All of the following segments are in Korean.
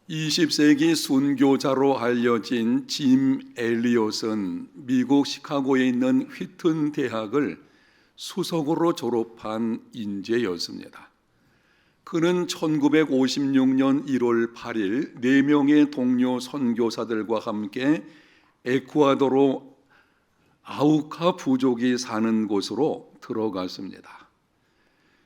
20세기 순교자로 알려진 짐 엘리엇은 미국 시카고에 있는 휘튼 대학을 수석으로 졸업한 인재였습니다. 그는 1956년 1월 8일 4명의 동료 선교사들과 함께 에쿠아도르 아우카 부족이 사는 곳으로 들어갔습니다.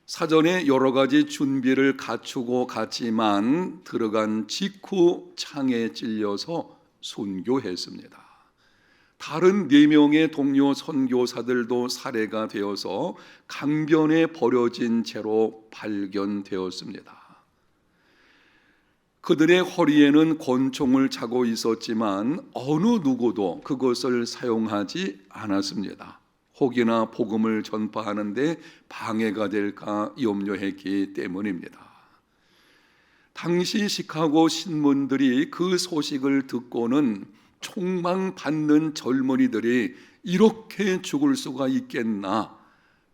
사전에 여러 가지 준비를 갖추고 갔지만 들어간 직후 창에 찔려서 순교했습니다. 다른 4명의 동료 선교사들도 살해가 되어서 강변에 버려진 채로 발견되었습니다. 그들의 허리에는 권총을 차고 있었지만 어느 누구도 그것을 사용하지 않았습니다. 혹여나 복음을 전파하는데 방해가 될까 염려했기 때문입니다. 당시 시카고 신문들이 그 소식을 듣고는 총망받는 젊은이들이 이렇게 죽을 수가 있겠나,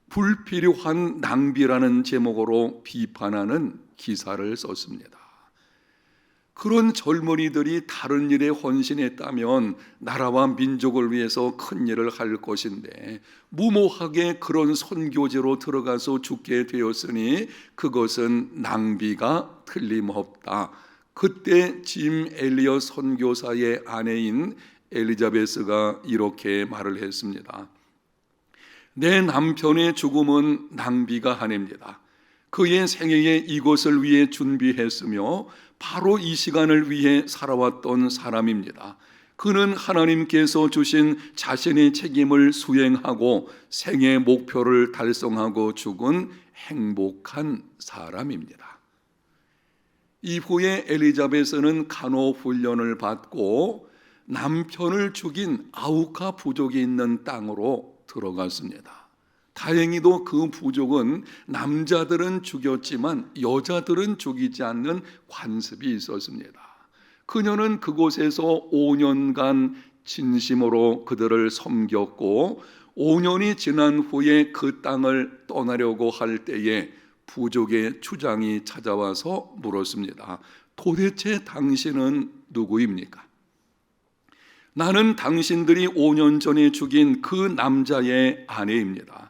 불필요한 낭비라는 제목으로 비판하는 기사를 썼습니다. 그런 젊은이들이 다른 일에 헌신했다면 나라와 민족을 위해서 큰 일을 할 것인데 무모하게 그런 선교지로 들어가서 죽게 되었으니 그것은 낭비가 틀림없다. 그때 짐 엘리엇 선교사의 아내인 엘리자베스가 이렇게 말을 했습니다. 내 남편의 죽음은 낭비가 아닙니다. 그의 생애에 이것을 위해 준비했으며 바로 이 시간을 위해 살아왔던 사람입니다. 그는 하나님께서 주신 자신의 책임을 수행하고 생애 목표를 달성하고 죽은 행복한 사람입니다. 이후에 엘리자베스는 간호 훈련을 받고 남편을 죽인 아우카 부족이 있는 땅으로 들어갔습니다. 다행히도 그 부족은 남자들은 죽였지만 여자들은 죽이지 않는 관습이 있었습니다. 그녀는 그곳에서 5년간 진심으로 그들을 섬겼고 5년이 지난 후에 그 땅을 떠나려고 할 때에 부족의 추장이 찾아와서 물었습니다. 도대체 당신은 누구입니까? 나는 당신들이 5년 전에 죽인 그 남자의 아내입니다.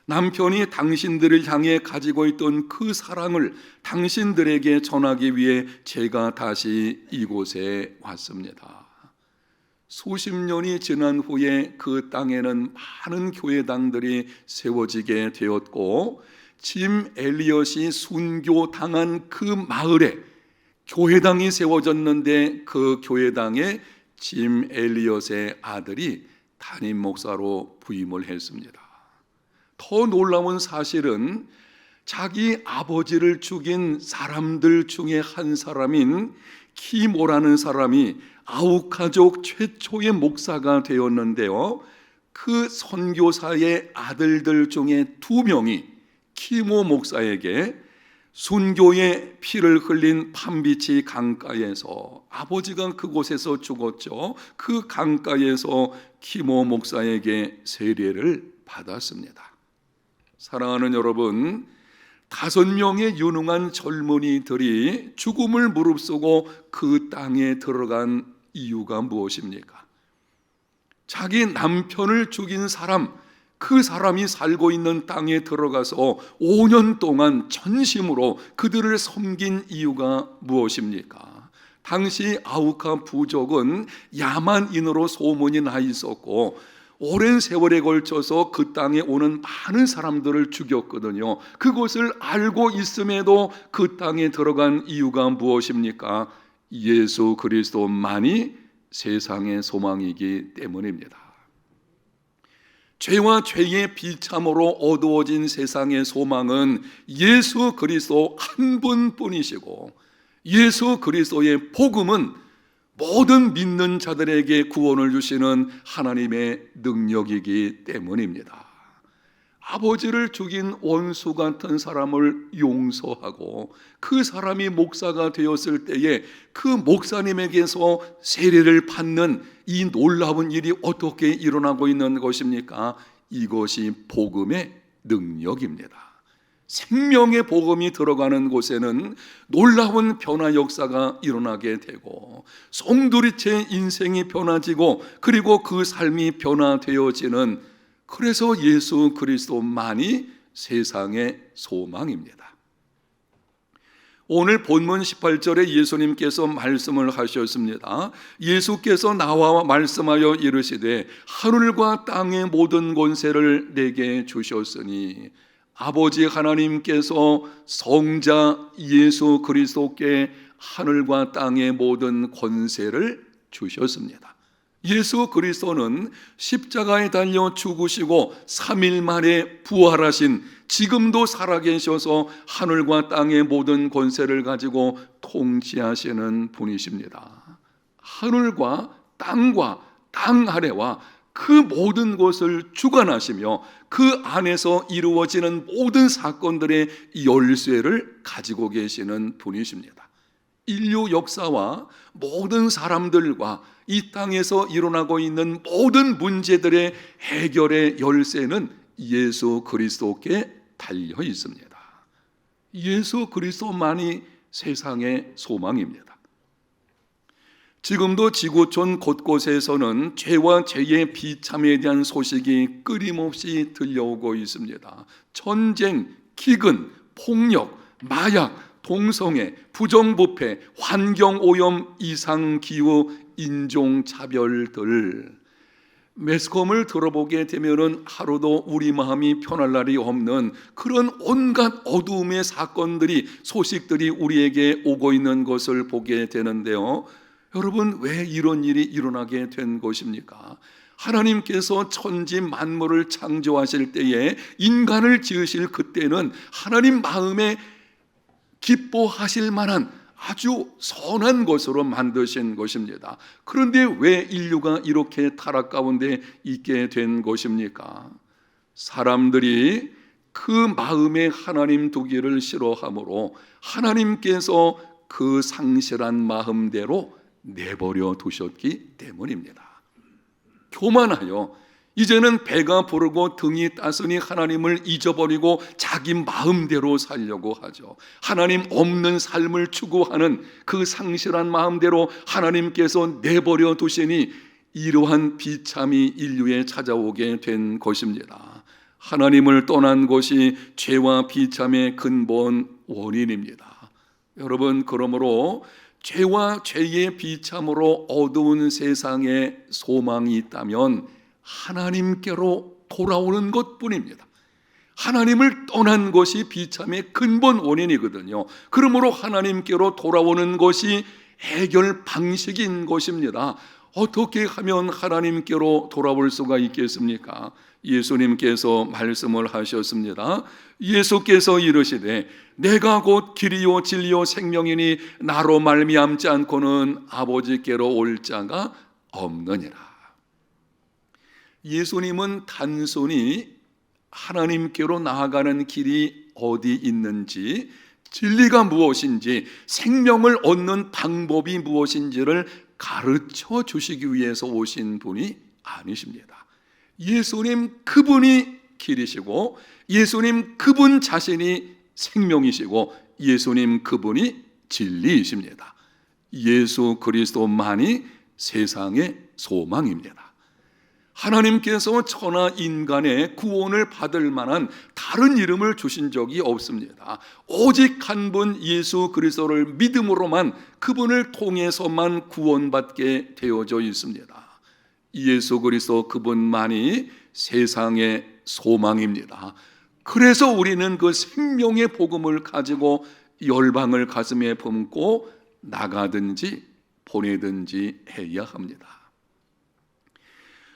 남편이 당신들을 향해 가지고 있던 그 사랑을 당신들에게 전하기 위해 제가 다시 이곳에 왔습니다. 수십 년이 지난 후에 그 땅에는 많은 교회당들이 세워지게 되었고 짐 엘리엇이 순교당한 그 마을에 교회당이 세워졌는데 그 교회당에 짐 엘리엇의 아들이 담임 목사로 부임을 했습니다. 더 놀라운 사실은 자기 아버지를 죽인 사람들 중에 한 사람인 키모라는 사람이 아우카족 최초의 목사가 되었는데요. 그 선교사의 아들들 중에 2명이 키모 목사에게 순교의 피를 흘린 판비치 강가에서, 아버지가 그곳에서 죽었죠. 그 강가에서 키모 목사에게 세례를 받았습니다. 사랑하는 여러분, 5명의 유능한 젊은이들이 죽음을 무릅쓰고 그 땅에 들어간 이유가 무엇입니까? 자기 남편을 죽인 사람, 그 사람이 살고 있는 땅에 들어가서 5년 동안 전심으로 그들을 섬긴 이유가 무엇입니까? 당시 아우카 부족은 야만인으로 소문이 나 있었고 오랜 세월에 걸쳐서 그 땅에 오는 많은 사람들을 죽였거든요. 그것을 알고 있음에도 그 땅에 들어간 이유가 무엇입니까? 예수 그리스도만이 세상의 소망이기 때문입니다. 죄와 죄의 비참으로 어두워진 세상의 소망은 예수 그리스도 한 분뿐이시고 예수 그리스도의 복음은 모든 믿는 자들에게 구원을 주시는 하나님의 능력이기 때문입니다. 아버지를 죽인 원수 같은 사람을 용서하고 그 사람이 목사가 되었을 때에 그 목사님에게서 세례를 받는 이 놀라운 일이 어떻게 일어나고 있는 것입니까? 이것이 복음의 능력입니다. 생명의 복음이 들어가는 곳에는 놀라운 변화 역사가 일어나게 되고 송두리째 인생이 변화지고 그리고 그 삶이 변화되어지는, 그래서 예수 그리스도만이 세상의 소망입니다. 오늘 본문 18절에 예수님께서 말씀을 하셨습니다. 예수께서 나와 말씀하여 이르시되 하늘과 땅의 모든 권세를 내게 주셨으니, 아버지 하나님께서 성자 예수 그리스도께 하늘과 땅의 모든 권세를 주셨습니다. 예수 그리스도는 십자가에 달려 죽으시고 3일 만에 부활하신, 지금도 살아계셔서 하늘과 땅의 모든 권세를 가지고 통치하시는 분이십니다. 하늘과 땅 아래와 그 모든 것을 주관하시며 그 안에서 이루어지는 모든 사건들의 열쇠를 가지고 계시는 분이십니다. 인류 역사와 모든 사람들과 이 땅에서 일어나고 있는 모든 문제들의 해결의 열쇠는 예수 그리스도께 달려 있습니다. 예수 그리스도만이 세상의 소망입니다. 지금도 지구촌 곳곳에서는 죄와 죄의 비참에 대한 소식이 끊임없이 들려오고 있습니다. 전쟁, 기근, 폭력, 마약, 동성애, 부정부패, 환경오염, 이상기후, 인종차별들, 매스컴을 들어보게 되면은 하루도 우리 마음이 편할 날이 없는 그런 온갖 어두움의 사건들이, 소식들이 우리에게 오고 있는 것을 보게 되는데요. 여러분, 왜 이런 일이 일어나게 된 것입니까? 하나님께서 천지 만물을 창조하실 때에, 인간을 지으실 그때는 하나님 마음에 기뻐하실 만한 아주 선한 것으로 만드신 것입니다. 그런데 왜 인류가 이렇게 타락 가운데 있게 된 것입니까? 사람들이 그 마음에 하나님 두기를 싫어하므로 하나님께서 그 상실한 마음대로 내버려 두셨기 때문입니다. 교만하여 이제는 배가 부르고 등이 따스니 하나님을 잊어버리고 자기 마음대로 살려고 하죠. 하나님 없는 삶을 추구하는 그 상실한 마음대로 하나님께서 내버려 두시니 이러한 비참이 인류에 찾아오게 된 것입니다. 하나님을 떠난 것이 죄와 비참의 근본 원인입니다. 여러분, 그러므로 죄와 죄의 비참으로 어두운 세상에 소망이 있다면 하나님께로 돌아오는 것뿐입니다. 하나님을 떠난 것이 비참의 근본 원인이거든요. 그러므로 하나님께로 돌아오는 것이 해결 방식인 것입니다. 어떻게 하면 하나님께로 돌아올 수가 있겠습니까? 예수님께서 말씀을 하셨습니다. 예수께서 이르시되 내가 곧 길이요 진리요 생명이니 나로 말미암지 않고는 아버지께로 올 자가 없느니라. 예수님은 단순히 하나님께로 나아가는 길이 어디 있는지, 진리가 무엇인지, 생명을 얻는 방법이 무엇인지를 가르쳐 주시기 위해서 오신 분이 아니십니다. 예수님 그분이 길이시고, 예수님 그분 자신이 생명이시고, 예수님 그분이 진리이십니다. 예수 그리스도만이 세상의 소망입니다. 하나님께서 천하 인간의 구원을 받을 만한 다른 이름을 주신 적이 없습니다. 오직 한 분 예수 그리스도를 믿음으로만, 그분을 통해서만 구원받게 되어져 있습니다. 예수 그리스도 그분만이 세상의 소망입니다. 그래서 우리는 그 생명의 복음을 가지고 열방을 가슴에 품고 나가든지 보내든지 해야 합니다.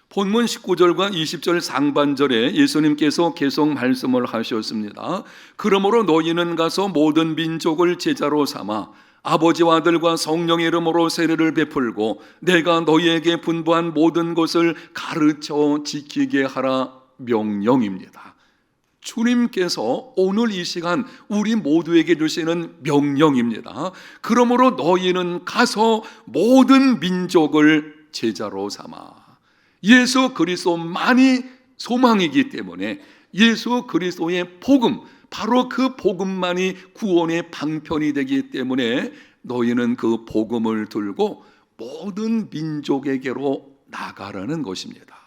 본문 19절과 20절 상반절에 예수님께서 계속 말씀을 하셨습니다. 그러므로 너희는 가서 모든 민족을 제자로 삼아 아버지와 아들과 성령의 이름으로 세례를 베풀고 내가 너희에게 분부한 모든 것을 가르쳐 지키게 하라 명령입니다. 주님께서 오늘 이 시간 우리 모두에게 주시는 명령입니다. 그러므로 너희는 가서 모든 민족을 제자로 삼아. 예수 그리스도만이 소망이기 때문에 예수 그리스도의 복음, 바로 그 복음만이 구원의 방편이 되기 때문에 너희는 그 복음을 들고 모든 민족에게로 나가라는 것입니다.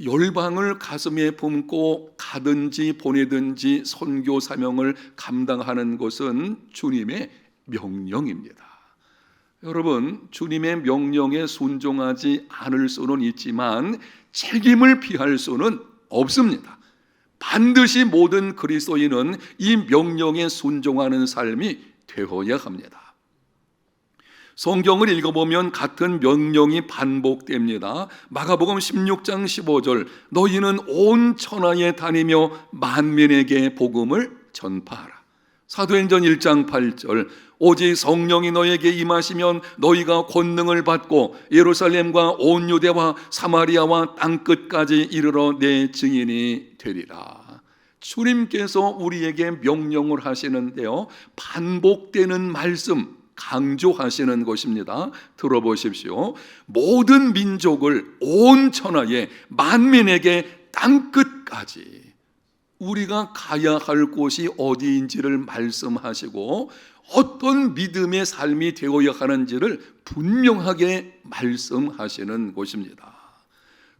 열방을 가슴에 품고 가든지 보내든지 선교 사명을 감당하는 것은 주님의 명령입니다. 여러분, 주님의 명령에 순종하지 않을 수는 있지만 책임을 피할 수는 없습니다. 반드시 모든 그리스도인은 이 명령에 순종하는 삶이 되어야 합니다. 성경을 읽어보면 같은 명령이 반복됩니다. 마가복음 16장 15절, 너희는 온 천하에 다니며 만민에게 복음을 전파하라. 사도행전 1장 8절, 오직 성령이 너에게 임하시면 너희가 권능을 받고 예루살렘과 온 유대와 사마리아와 땅끝까지 이르러 내 증인이 되리라. 주님께서 우리에게 명령을 하시는데요, 반복되는 말씀 강조하시는 것입니다. 들어보십시오. 모든 민족을 온 천하에 만민에게 땅끝까지, 우리가 가야 할 곳이 어디인지를 말씀하시고 어떤 믿음의 삶이 되어야 하는지를 분명하게 말씀하시는 것입니다.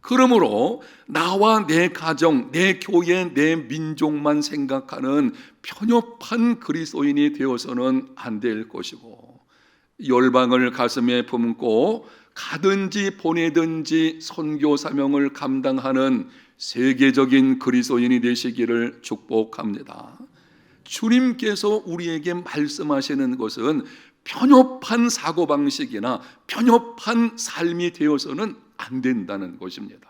그러므로 나와 내 가정, 내 교회, 내 민족만 생각하는 편협한 그리스도인이 되어서는 안 될 것이고, 열방을 가슴에 품고 가든지 보내든지 선교 사명을 감당하는 세계적인 그리스도인이 되시기를 축복합니다. 주님께서 우리에게 말씀하시는 것은 편협한 사고방식이나 편협한 삶이 되어서는 안 된다는 것입니다.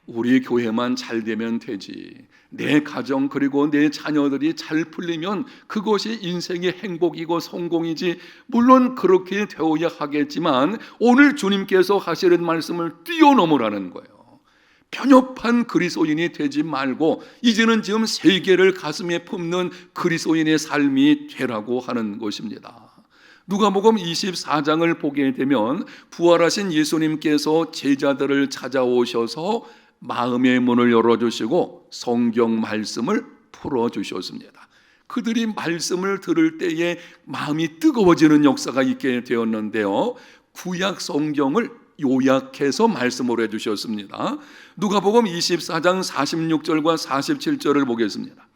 우리 교회만 잘 되면 되지, 내 가정 그리고 내 자녀들이 잘 풀리면 그것이 인생의 행복이고 성공이지, 물론 그렇게 되어야 하겠지만 오늘 주님께서 하시는 말씀을 뛰어넘으라는 거예요. 편협한 그리스도인이 되지 말고 이제는 지금 세계를 가슴에 품는 그리스도인의 삶이 되라고 하는 것입니다. 누가복음 24장을 보게 되면 부활하신 예수님께서 제자들을 찾아오셔서 마음의 문을 열어주시고 성경 말씀을 풀어주셨습니다. 그들이 말씀을 들을 때에 마음이 뜨거워지는 역사가 있게 되었는데요, 구약 성경을 요약해서 말씀을 해주셨습니다. 누가복음 24장 46절과 47절을 보겠습니다.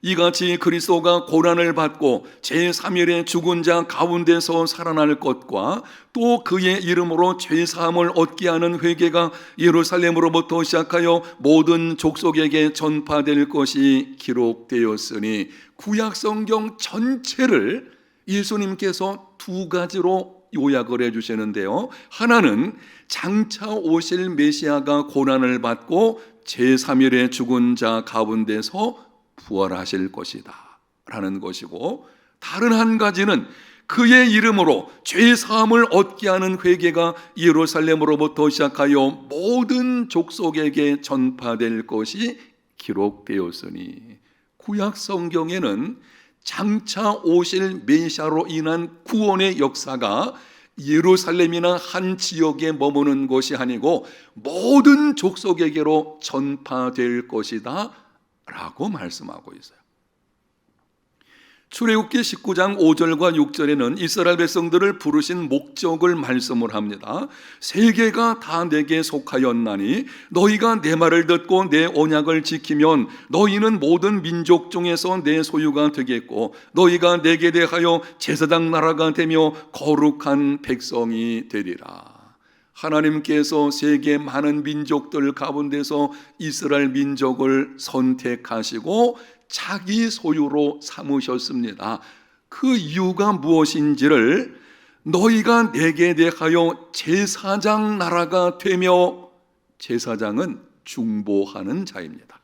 이같이 그리스도가 고난을 받고 제3일에 죽은 자 가운데서 살아날 것과 또 그의 이름으로 죄사함을 얻게 하는 회개가 예루살렘으로부터 시작하여 모든 족속에게 전파될 것이 기록되었으니, 구약 성경 전체를 예수님께서 두 가지로 요약을 해주시는데요, 하나는 장차 오실 메시아가 고난을 받고 제3일에 죽은 자 가운데서 부활하실 것이다 라는 것이고, 다른 한 가지는 그의 이름으로 죄사함을 얻게 하는 회개가 예루살렘으로부터 시작하여 모든 족속에게 전파될 것이 기록되었으니, 구약 성경에는 장차 오실 메시아로 인한 구원의 역사가 예루살렘이나 한 지역에 머무는 것이 아니고 모든 족속에게로 전파될 것이다 라고 말씀하고 있어요. 출애굽기 19장 5절과 6절에는 이스라엘 백성들을 부르신 목적을 말씀을 합니다. 세계가 다 내게 속하였나니 너희가 내 말을 듣고 내 언약을 지키면 너희는 모든 민족 중에서 내 소유가 되겠고 너희가 내게 대하여 제사장 나라가 되며 거룩한 백성이 되리라. 하나님께서 세계 많은 민족들 가운데서 이스라엘 민족을 선택하시고 자기 소유로 삼으셨습니다. 그 이유가 무엇인지를 너희가 내게 대하여 제사장 나라가 되며, 제사장은 중보하는 자입니다.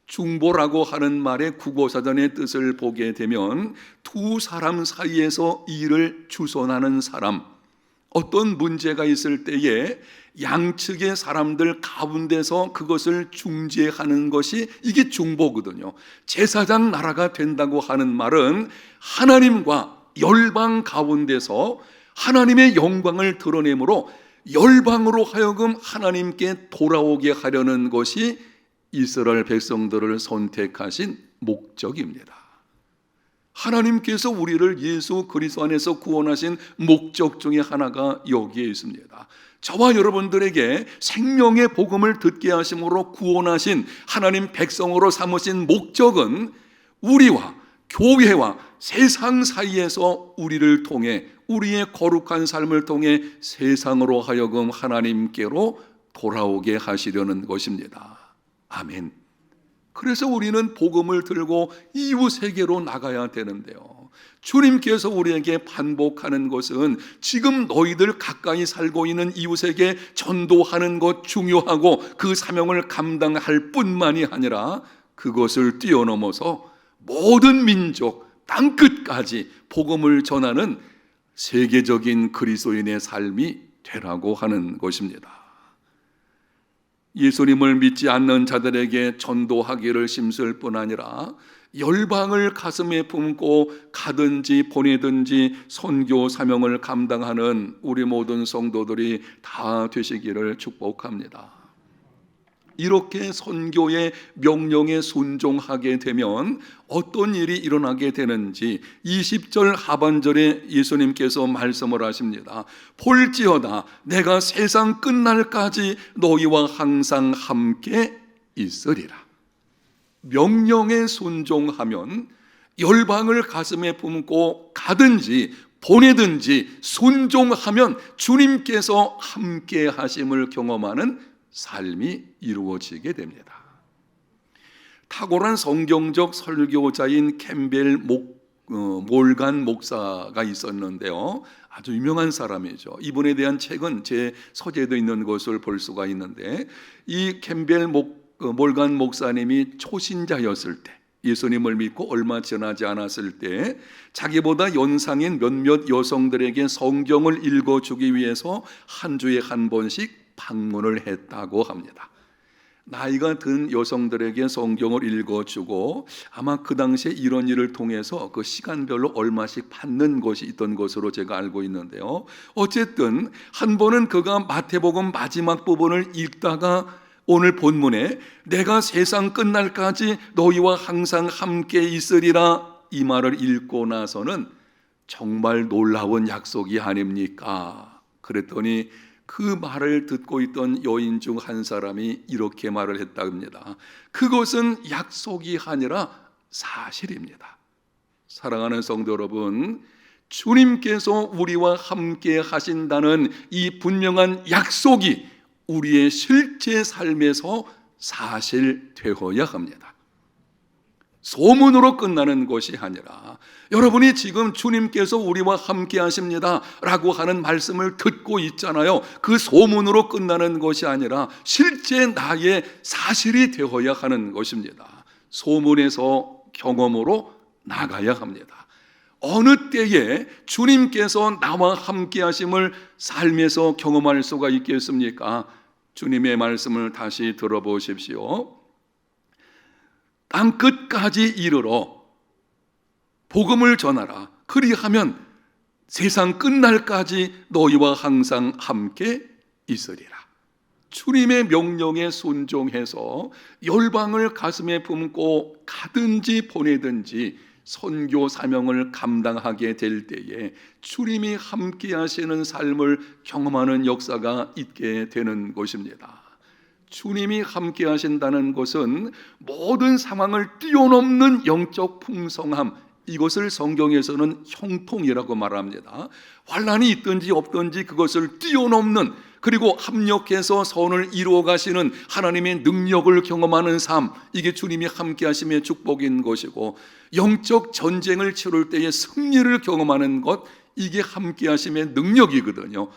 중보라고 하는 말의 국어사전의 뜻을 보게 되면 두 사람 사이에서 일을 주선하는 사람, 어떤 문제가 있을 때에 양측의 사람들 가운데서 그것을 중재하는 것이 이게 중보거든요. 제사장 나라가 된다고 하는 말은 하나님과 열방 가운데서 하나님의 영광을 드러내므로 열방으로 하여금 하나님께 돌아오게 하려는 것이 이스라엘 백성들을 선택하신 목적입니다. 하나님께서 우리를 예수 그리스도 안에서 구원하신 목적 중에 하나가 여기에 있습니다. 저와 여러분들에게 생명의 복음을 듣게 하심으로 구원하신 하나님 백성으로 삼으신 목적은 우리와 교회와 세상 사이에서 우리를 통해 우리의 거룩한 삶을 통해 세상으로 하여금 하나님께로 돌아오게 하시려는 것입니다. 아멘. 그래서 우리는 복음을 들고 이웃에게로 나가야 되는데요. 주님께서 우리에게 반복하는 것은 지금 너희들 가까이 살고 있는 이웃에게 전도하는 것 중요하고 그 사명을 감당할 뿐만이 아니라 그것을 뛰어넘어서 모든 민족, 땅끝까지 복음을 전하는 세계적인 그리스도인의 삶이 되라고 하는 것입니다. 예수님을 믿지 않는 자들에게 전도하기를 힘쓸 뿐 아니라 열방을 가슴에 품고 가든지 보내든지 선교 사명을 감당하는 우리 모든 성도들이 다 되시기를 축복합니다. 이렇게 선교의 명령에 순종하게 되면 어떤 일이 일어나게 되는지 20절 하반절에 예수님께서 말씀을 하십니다. 볼지어다 내가 세상 끝날까지 너희와 항상 함께 있으리라. 명령에 순종하면 열방을 가슴에 품고 가든지 보내든지 순종하면 주님께서 함께 하심을 경험하는 삶이 이루어지게 됩니다. 탁월한 성경적 설교자인 캠벨 몰간 목사가 있었는데요. 아주 유명한 사람이죠. 이분에 대한 책은 제 서재도 있는 것을 볼 수가 있는데 이 캠벨 몰간 목사님이 초신자였을 때 예수님을 믿고 얼마 지나지 않았을 때 자기보다 연상인 몇몇 여성들에게 성경을 읽어주기 위해서 한 주에 한 번씩 방문을 했다고 합니다. 나이가 든 여성들에게 성경을 읽어주고 아마 그 당시에 이런 일을 통해서 그 시간별로 얼마씩 받는 것이 있던 것으로 제가 알고 있는데요. 어쨌든 한 번은 그가 마태복음 마지막 부분을 읽다가 오늘 본문에 내가 세상 끝날까지 너희와 항상 함께 있으리라 이 말을 읽고 나서는 정말 놀라운 약속이 아닙니까? 그랬더니 그 말을 듣고 있던 여인 중 한 사람이 이렇게 말을 했답니다. 그것은 약속이 아니라 사실입니다. 사랑하는 성도 여러분, 주님께서 우리와 함께 하신다는 이 분명한 약속이 우리의 실제 삶에서 사실되어야 합니다. 소문으로 끝나는 것이 아니라 여러분이 지금 주님께서 우리와 함께 하십니다 라고 하는 말씀을 듣고 있잖아요. 그 소문으로 끝나는 것이 아니라 실제 나의 사실이 되어야 하는 것입니다. 소문에서 경험으로 나가야 합니다. 어느 때에 주님께서 나와 함께 하심을 삶에서 경험할 수가 있겠습니까? 주님의 말씀을 다시 들어보십시오. 땅끝까지 이르러 복음을 전하라. 그리하면 세상 끝날까지 너희와 항상 함께 있으리라. 주님의 명령에 순종해서 열방을 가슴에 품고 가든지 보내든지 선교 사명을 감당하게 될 때에 주님이 함께 하시는 삶을 경험하는 역사가 있게 되는 것입니다. 주님이 함께 하신다는 것은 모든 상황을 뛰어넘는 영적 풍성함, 이것을 성경에서는 형통이라고 말합니다. 환난이 있든지 없든지 그것을 뛰어넘는, 그리고 합력해서 선을 이루어 가시는 하나님의 능력을 경험하는 삶, 이게 주님이 함께 하심의 축복인 것이고, 영적 전쟁을 치룰 때의 승리를 경험하는 것, 이게 함께 하심의 능력이거든요.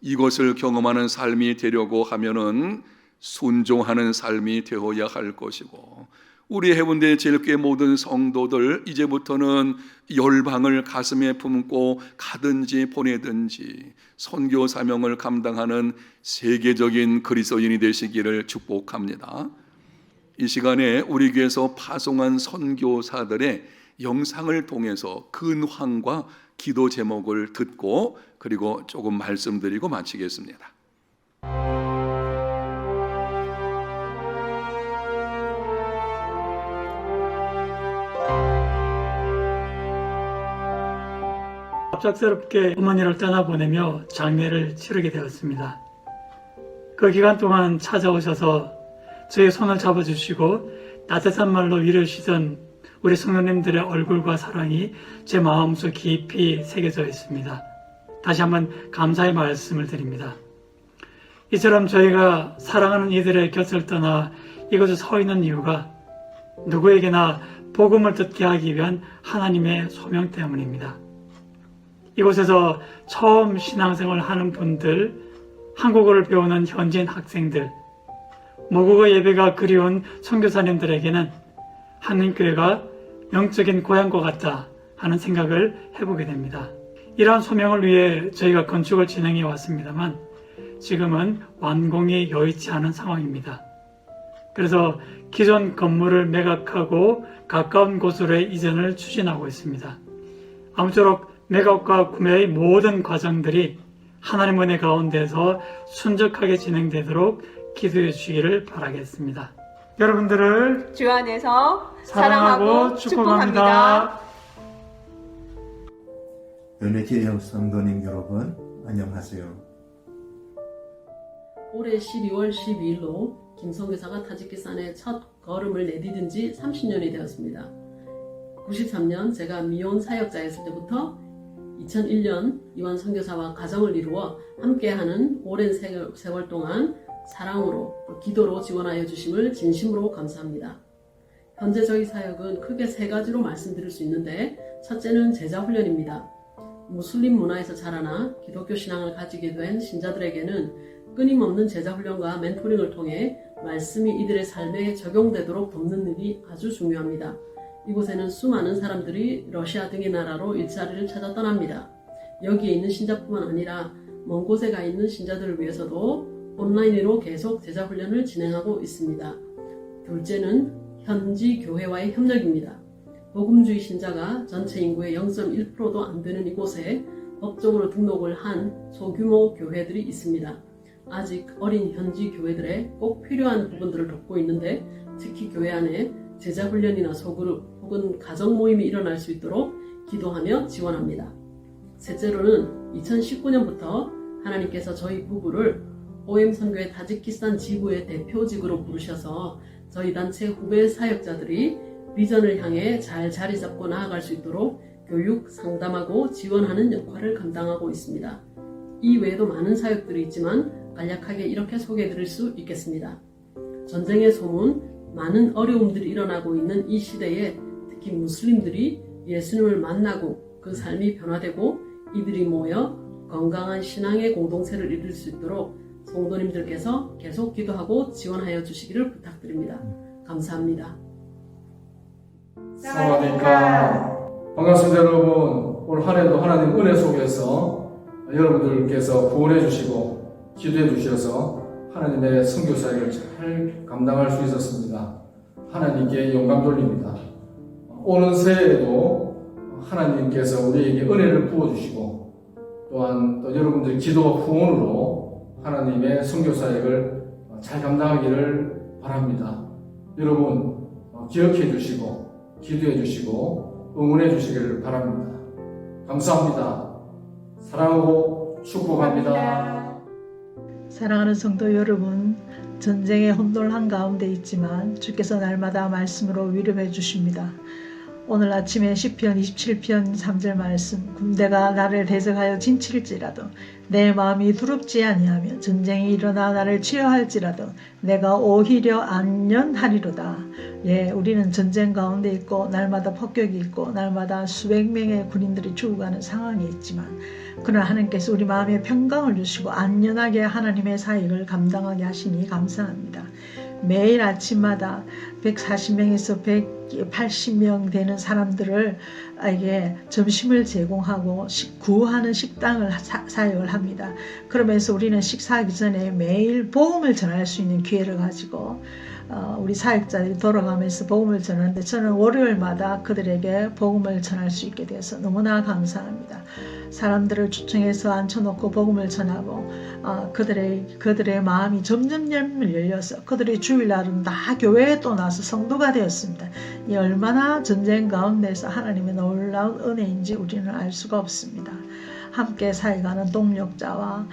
이것을 경험하는 삶이 되려고 하면은 순종하는 삶이 되어야 할 것이고, 우리 해운대 제일교회 모든 성도들 이제부터는 열방을 가슴에 품고 가든지 보내든지 선교 사명을 감당하는 세계적인 그리스도인이 되시기를 축복합니다. 이 시간에 우리 교회에서 파송한 선교사들의 영상을 통해서 근황과 기도 제목을 듣고 그리고 조금 말씀드리고 마치겠습니다. 갑작스럽게 어머니를 떠나보내며 장례를 치르게 되었습니다. 그 기간 동안 찾아오셔서 저의 손을 잡아주시고 따뜻한 말로 위를 주시던 우리 성도님들의 얼굴과 사랑이 제 마음속 깊이 새겨져 있습니다. 다시 한번 감사의 말씀을 드립니다. 이처럼 저희가 사랑하는 이들의 곁을 떠나 이곳에 서 있는 이유가 누구에게나 복음을 듣게 하기 위한 하나님의 소명 때문입니다. 이곳에서 처음 신앙생활을 하는 분들, 한국어를 배우는 현지인 학생들, 모국어 예배가 그리운 선교사님들에게는 한림교회가 영적인 고향과 같다 하는 생각을 해보게 됩니다. 이러한 소명을 위해 저희가 건축을 진행해 왔습니다만 지금은 완공이 여의치 않은 상황입니다. 그래서 기존 건물을 매각하고 가까운 곳으로의 이전을 추진하고 있습니다. 아무쪼록 매각과 구매의 모든 과정들이 하나님 은혜 가운데서 순적하게 진행되도록 기도해 주시기를 바라겠습니다. 여러분들을 주 안에서 사랑하고 축복합니다. 연예기형 성도님 여러분, 안녕하세요. 올해 12월 12일로 김성교사가 타지키스탄에 첫 걸음을 내디딘 지 30년이 되었습니다. 93년 제가 미혼 사역자였을 때부터 2001년 이완 선교사와 가정을 이루어 함께하는 오랜 세월 동안 사랑으로 기도로 지원하여 주심을 진심으로 감사합니다. 현재 저희 사역은 크게 세 가지로 말씀드릴 수 있는데, 첫째는 제자 훈련입니다. 무슬림 문화에서 자라나 기독교 신앙을 가지게 된 신자들에게는 끊임없는 제자 훈련과 멘토링을 통해 말씀이 이들의 삶에 적용되도록 돕는 일이 아주 중요합니다. 이곳에는 수많은 사람들이 러시아 등의 나라로 일자리를 찾아 떠납니다. 여기에 있는 신자뿐만 아니라 먼 곳에 가 있는 신자들을 위해서도 온라인으로 계속 제자 훈련을 진행하고 있습니다. 둘째는 현지 교회와의 협력입니다. 복음주의 신자가 전체 인구의 0.1%도 안 되는 이곳에 법적으로 등록을 한 소규모 교회들이 있습니다. 아직 어린 현지 교회들의 꼭 필요한 부분들을 돕고 있는데, 특히 교회 안에 제자 훈련이나 소그룹 혹은 가정 모임이 일어날 수 있도록 기도하며 지원합니다. 셋째로는 2019년부터 하나님께서 저희 부부를 OM 선교회 타지키스탄 지부의 대표직으로 부르셔서 저희 단체 후배 사역자들이 비전을 향해 잘 자리 잡고 나아갈 수 있도록 교육, 상담하고 지원하는 역할을 감당하고 있습니다. 이 외에도 많은 사역들이 있지만 간략하게 이렇게 소개해드릴 수 있겠습니다. 전쟁의 소문, 많은 어려움들이 일어나고 있는 이 시대에 특히 무슬림들이 예수님을 만나고 그 삶이 변화되고 이들이 모여 건강한 신앙의 공동체를 이룰 수 있도록 성도님들께서 계속 기도하고 지원하여 주시기를 부탁드립니다. 감사합니다. 사와디카. 반갑습니다, 여러분. 올 한 해도 하나님 은혜 속에서 여러분들께서 구원해 주시고 기도해 주셔서 하나님의 선교사역을 잘 감당할 수 있었습니다. 하나님께 영광 돌립니다. 오는 새해에도 하나님께서 우리에게 은혜를 부어주시고 또한 또 여러분들의 기도와 후원으로 하나님의 선교사역을 잘 감당하기를 바랍니다. 여러분 기억해 주시고 기도해 주시고 응원해 주시기를 바랍니다. 감사합니다. 사랑하고 축복합니다. 사랑하는 성도 여러분, 전쟁의 혼돈한 가운데 있지만 주께서 날마다 말씀으로 위로해 주십니다. 오늘 아침에 시편 27편 3절 말씀, 군대가 나를 대적하여 진칠지라도 내 마음이 두렵지 아니하며 전쟁이 일어나 나를 치려할지라도 내가 오히려 안전하리로다. 예, 우리는 전쟁 가운데 있고 날마다 폭격이 있고 날마다 수백 명의 군인들이 죽어가는 상황이 있지만, 그러나 하나님께서 우리 마음에 평강을 주시고 안전하게 하나님의 사역을 감당하게 하시니 감사합니다. 매일 아침마다 140명에서 180명 되는 사람들에게 점심을 제공하고 구하는 식당을 사역을 합니다. 그러면서 우리는 식사하기 전에 매일 복음을 전할 수 있는 기회를 가지고 우리 사역자들이 돌아가면서 복음을 전하는데, 저는 월요일마다 그들에게 복음을 전할 수 있게 돼서 너무나 감사합니다. 사람들을 초청해서 앉혀놓고 복음을 전하고 그들의 마음이 점점 열려서 그들이 주일날은 다 교회에 또 나서 성도가 되었습니다. 이 얼마나 전쟁 가운데서 하나님의 놀라운 은혜인지 우리는 알 수가 없습니다. 함께 사역하는 동력자와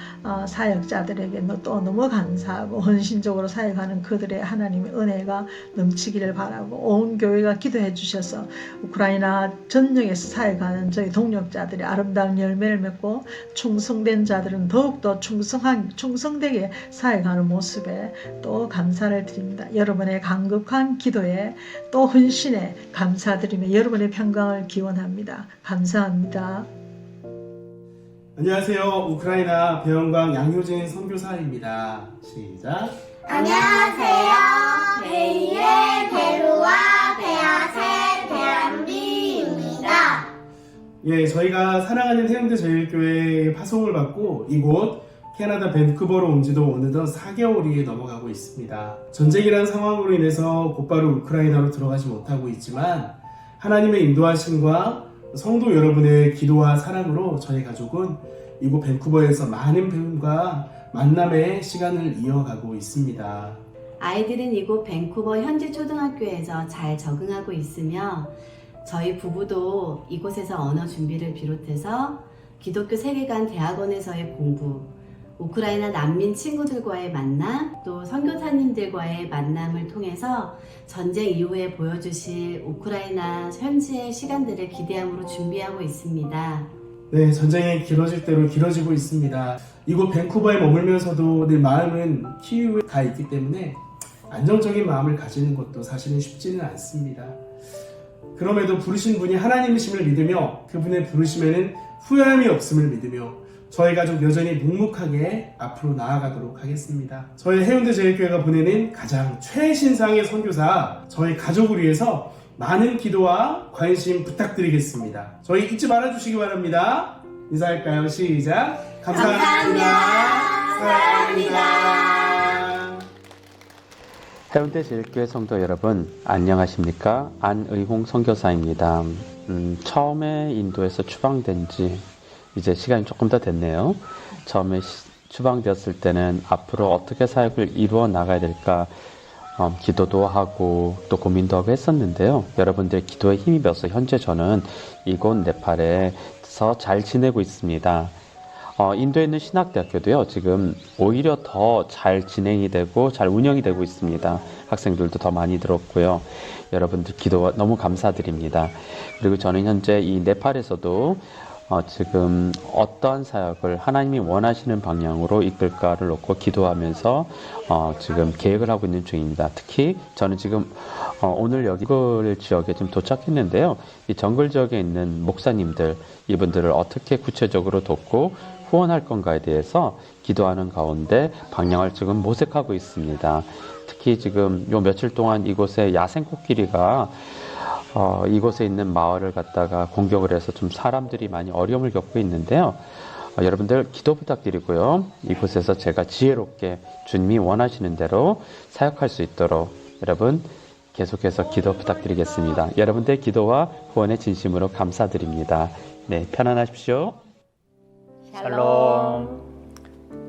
사역자들에게 또 너무 감사하고 헌신적으로 사역하는 그들의 하나님의 은혜가 넘치기를 바라고 온 교회가 기도해 주셔서 우크라이나 전역에서 사역하는 저희 동력자들이 아름다운 열매를 맺고 충성된 자들은 더욱더 충성되게 사역하는 모습에 또 감사를 드립니다. 여러분의 간곡한 기도에 또 헌신에 감사드리며 여러분의 평강을 기원합니다. 감사합니다. 안녕하세요. 우크라이나 배영광 양효진 선교사입니다. 시작. 안녕하세요. 제2의 베루와 베아세 배람비입니다. 예, 저희가 사랑하는 해운대 제일교회의 파송을 받고 이곳 캐나다 밴쿠버로 온 지도 어느덧 4개월이 넘어가고 있습니다. 전쟁이라는 상황으로 인해서 곧바로 우크라이나로 들어가지 못하고 있지만 하나님의 인도하심과 성도 여러분의 기도와 사랑으로 저희 가족은 이곳 밴쿠버에서 많은 배움과 만남의 시간을 이어가고 있습니다. 아이들은 이곳 밴쿠버 현지 초등학교에서 잘 적응하고 있으며 저희 부부도 이곳에서 언어 준비를 비롯해서 기독교 세계관 대학원에서의 공부, 우크라이나 난민 친구들과의 만남, 또 선교사님들과의 만남을 통해서 전쟁 이후에 보여주실 우크라이나 현지의 시간들을 기대함으로 준비하고 있습니다. 네, 전쟁이 길어질 대로 길어지고 있습니다. 이곳 밴쿠버에 머물면서도 내 마음은 키우에 가 있기 때문에 안정적인 마음을 가지는 것도 사실은 쉽지는 않습니다. 그럼에도 부르신 분이 하나님이심을 믿으며 그분의 부르심에는 후회함이 없음을 믿으며 저희 가족 여전히 묵묵하게 앞으로 나아가도록 하겠습니다. 저희 해운대 제일교회가 보내는 가장 최신상의 선교사 저희 가족을 위해서 많은 기도와 관심 부탁드리겠습니다. 저희 잊지 말아주시기 바랍니다. 인사할까요? 시작! 감사합니다. 사랑합니다. 해운대 제일교회 성도 여러분 안녕하십니까? 안의홍 선교사입니다. 처음에 인도에서 추방된 지 이제 시간이 조금 더 됐네요. 처음에 추방되었을 때는 앞으로 어떻게 사역을 이루어 나가야 될까 기도도 하고 또 고민도 하고 했었는데요. 여러분들의 기도에 힘이 되어서 현재 저는 이곳 네팔에서 잘 지내고 있습니다. 인도에 있는 신학대학교도요, 지금 오히려 더 잘 진행이 되고 잘 운영이 되고 있습니다. 학생들도 더 많이 들었고요. 여러분들 기도 너무 감사드립니다. 그리고 저는 현재 이 네팔에서도 지금 어떠한 사역을 하나님이 원하시는 방향으로 이끌까를 놓고 기도하면서 지금 계획을 하고 있는 중입니다. 특히 저는 지금 오늘 여기 정글 지역에 좀 도착했는데요. 이 정글 지역에 있는 목사님들, 이분들을 어떻게 구체적으로 돕고 후원할 건가에 대해서 기도하는 가운데 방향을 지금 모색하고 있습니다. 특히 지금 요 며칠 동안 이곳에 야생 코끼리가 이곳에 있는 마을을 갖다가 공격을 해서 좀 사람들이 많이 어려움을 겪고 있는데요. 여러분들 기도 부탁드리고요. 이곳에서 제가 지혜롭게 주님이 원하시는 대로 사역할 수 있도록 여러분 계속해서 기도 부탁드리겠습니다. 여러분들의 기도와 후원의 진심으로 감사드립니다. 네, 편안하십시오. 샬롬.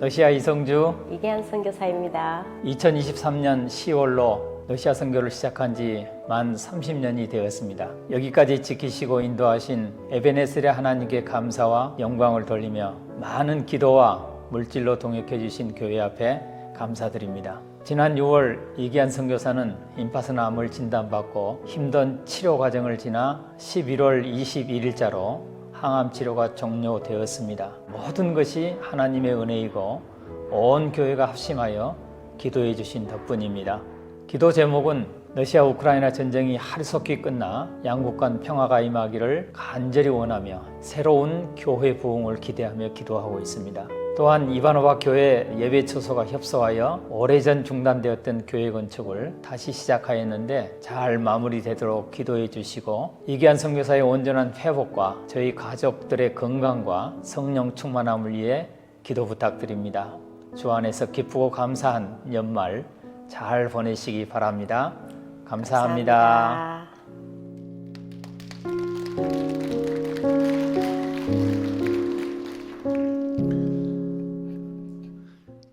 러시아 이성주 이계한 선교사입니다. 2023년 10월로 러시아 선교를 시작한 지 만 30년이 되었습니다. 여기까지 지키시고 인도하신 에베네셀의 하나님께 감사와 영광을 돌리며 많은 기도와 물질로 동역해 주신 교회 앞에 감사드립니다. 지난 6월 이기한 선교사는 임파선 암을 진단받고 힘든 치료 과정을 지나 11월 21일자로 항암 치료가 종료되었습니다. 모든 것이 하나님의 은혜이고 온 교회가 합심하여 기도해 주신 덕분입니다. 기도 제목은 러시아 우크라이나 전쟁이 하루속히 끝나 양국 간 평화가 임하기를 간절히 원하며 새로운 교회 부흥을 기대하며 기도하고 있습니다. 또한 이바노바 교회 예배 처소가 협소하여 오래전 중단되었던 교회 건축을 다시 시작하였는데 잘 마무리되도록 기도해 주시고 이기한 선교사의 온전한 회복과 저희 가족들의 건강과 성령 충만함을 위해 기도 부탁드립니다. 주 안에서 기쁘고 감사한 연말 잘 보내시기 바랍니다. 감사합니다.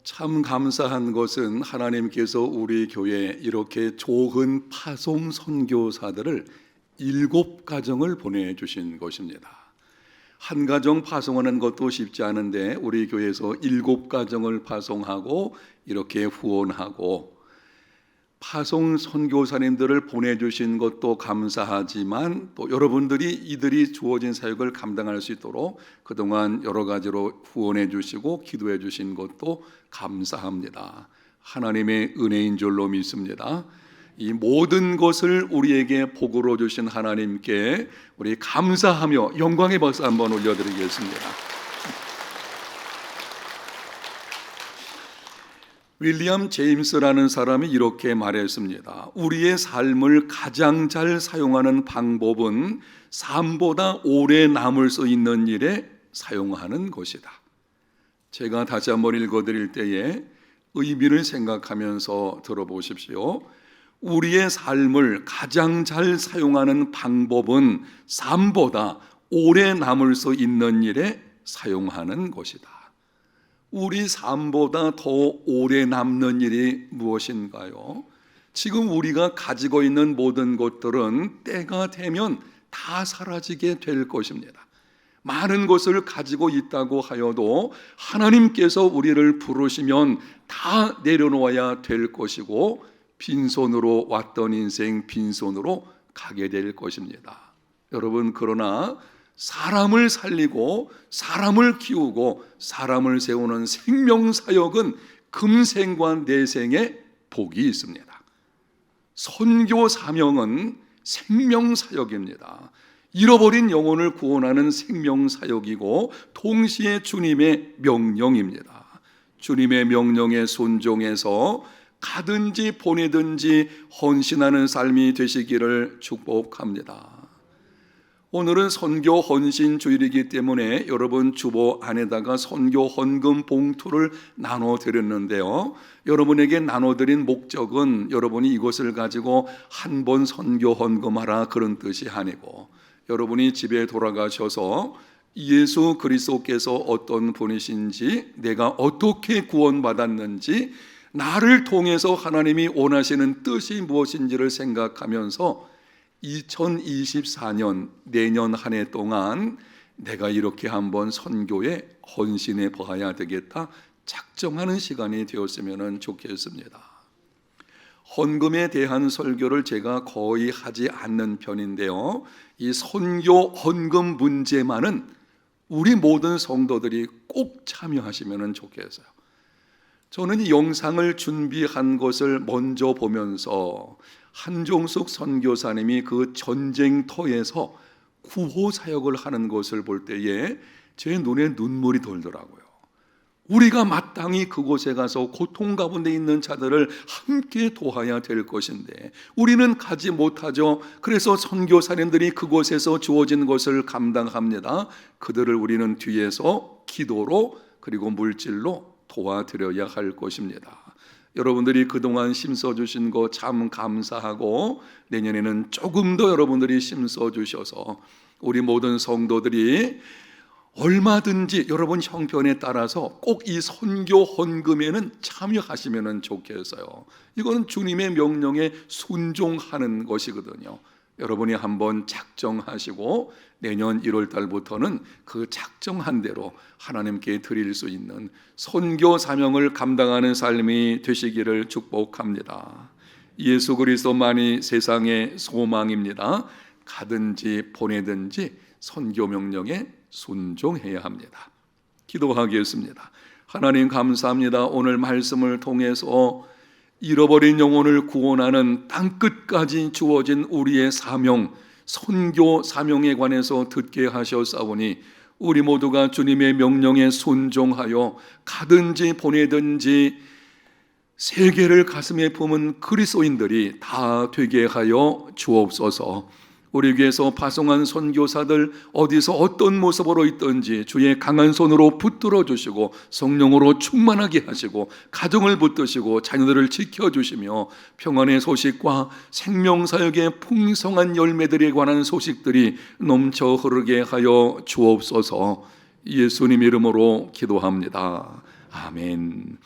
참 감사한 것은 하나님께서 우리 교회에 이렇게 좋은 파송 선교사들을 7가정을 보내주신 것입니다. 한 가정 파송하는 것도 쉽지 않은데 우리 교회에서 7가정을 파송하고 이렇게 후원하고, 파송 선교사님들을 보내주신 것도 감사하지만 또 여러분들이 이들이 주어진 사역을 감당할 수 있도록 그동안 여러 가지로 후원해 주시고 기도해 주신 것도 감사합니다. 하나님의 은혜인 줄로 믿습니다. 이 모든 것을 우리에게 복으로 주신 하나님께 우리 감사하며 영광의 박수 한번 올려드리겠습니다. 윌리엄 제임스라는 사람이 이렇게 말했습니다. 우리의 삶을 가장 잘 사용하는 방법은 삶보다 오래 남을 수 있는 일에 사용하는 것이다. 제가 다시 한번 읽어드릴 때에 의미를 생각하면서 들어보십시오. 우리의 삶을 가장 잘 사용하는 방법은 삶보다 오래 남을 수 있는 일에 사용하는 것이다. 우리 삶보다 더 오래 남는 일이 무엇인가요? 지금 우리가 가지고 있는 모든 것들은 때가 되면 다 사라지게 될 것입니다. 많은 것을 가지고 있다고 하여도 하나님께서 우리를 부르시면 다 내려놓아야 될 것이고, 빈손으로 왔던 인생 빈손으로 가게 될 것입니다. 여러분, 그러나 사람을 살리고 사람을 키우고 사람을 세우는 생명사역은 금생과 내생에 복이 있습니다. 선교 사명은 생명사역입니다. 잃어버린 영혼을 구원하는 생명사역이고 동시에 주님의 명령입니다. 주님의 명령에 순종해서 가든지 보내든지 헌신하는 삶이 되시기를 축복합니다. 오늘은 선교 헌신 주일이기 때문에 여러분 주보 안에다가 선교 헌금 봉투를 나눠 드렸는데요. 여러분에게 나눠 드린 목적은 여러분이 이것을 가지고 한 번 선교 헌금하라 그런 뜻이 아니고, 여러분이 집에 돌아가셔서 예수 그리스도께서 어떤 분이신지, 내가 어떻게 구원받았는지, 나를 통해서 하나님이 원하시는 뜻이 무엇인지를 생각하면서 2024년 내년 한 해 동안 내가 이렇게 한번 선교에 헌신해 봐야 되겠다 작정하는 시간이 되었으면 좋겠습니다. 헌금에 대한 설교를 제가 거의 하지 않는 편인데요, 이 선교 헌금 문제만은 우리 모든 성도들이 꼭 참여하시면 좋겠어요. 저는 이 영상을 준비한 것을 먼저 보면서 한종숙 선교사님이 그 전쟁터에서 구호 사역을 하는 것을 볼 때에 제 눈에 눈물이 돌더라고요. 우리가 마땅히 그곳에 가서 고통 가운데 있는 자들을 함께 도와야 될 것인데 우리는 가지 못하죠. 그래서 선교사님들이 그곳에서 주어진 것을 감당합니다. 그들을 우리는 뒤에서 기도로 그리고 물질로 도와드려야 할 것입니다. 여러분들이 그동안 심어주신 거 참 감사하고, 내년에는 조금 더 여러분들이 심어주셔서 우리 모든 성도들이 얼마든지 여러분 형편에 따라서 꼭 이 선교 헌금에는 참여하시면 좋겠어요. 이거는 주님의 명령에 순종하는 것이거든요. 여러분이 한번 작정하시고 내년 1월 달부터는 그 작정한 대로 하나님께 드릴 수 있는 선교 사명을 감당하는 삶이 되시기를 축복합니다. 예수 그리스도만이 세상의 소망입니다. 가든지 보내든지 선교 명령에 순종해야 합니다. 기도하겠습니다. 하나님 감사합니다. 오늘 말씀을 통해서 잃어버린 영혼을 구원하는 땅끝까지 주어진 우리의 사명, 선교 사명에 관해서 듣게 하셨사오니 우리 모두가 주님의 명령에 순종하여 가든지 보내든지 세계를 가슴에 품은 그리스도인들이 다 되게 하여 주옵소서. 우리 교회에서 파송한 선교사들 어디서 어떤 모습으로 있든지 주의 강한 손으로 붙들어 주시고 성령으로 충만하게 하시고 가정을 붙드시고 자녀들을 지켜주시며 평안의 소식과 생명사역의 풍성한 열매들에 관한 소식들이 넘쳐 흐르게 하여 주옵소서. 예수님 이름으로 기도합니다. 아멘.